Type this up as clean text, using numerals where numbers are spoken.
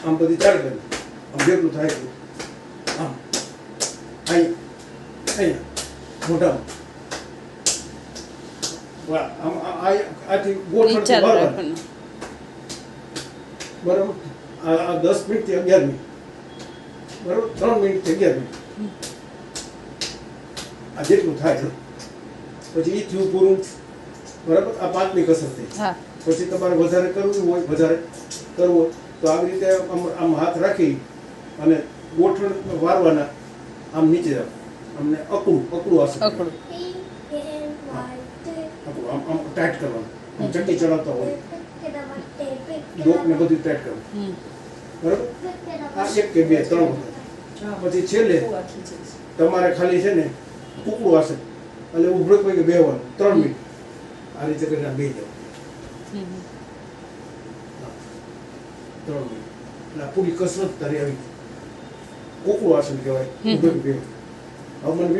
આમ બધી ચાર કરી આમ જેટલું થાય એટલું આમ અહીંયા મોઢામાં આથી ગોઠણથી ભરવાનું બરાબર આ 10 મિનિટથી 11 મિનિટ બરાબર 3 મિનિટથી 11 મિનિટ આ જેટલું થાય પછી એ થયું પૂરું બરાબર આ 5મી કસરત થઈ પછી તમારે વધારે કરવું હોય તો આવી રીતે આમ હાથ રાખી અને ગોઠણ વારવાના આમ નીચે જાવ અમને અકડું આસન આમ ટાઈટ કરવાનું આમ ચટ્ટી ચડાવતા હોય ડોક ને બધું ટાઈટ કરવાનું બરાબર આ 1 કે 2 3 વખત પછી છેલ્લે તમારે ખાલી છે ને કુકડું આસન એટલે ઉભરો કોઈ કે બેહવાનું 3 મિનિટ આ રીતે કરીને બેહી જાવ 3 મિનિટ એટલે પૂરી કસરત તારી આવી કુકડું આસન કહેવાય ઉભરો બેહો હવે મને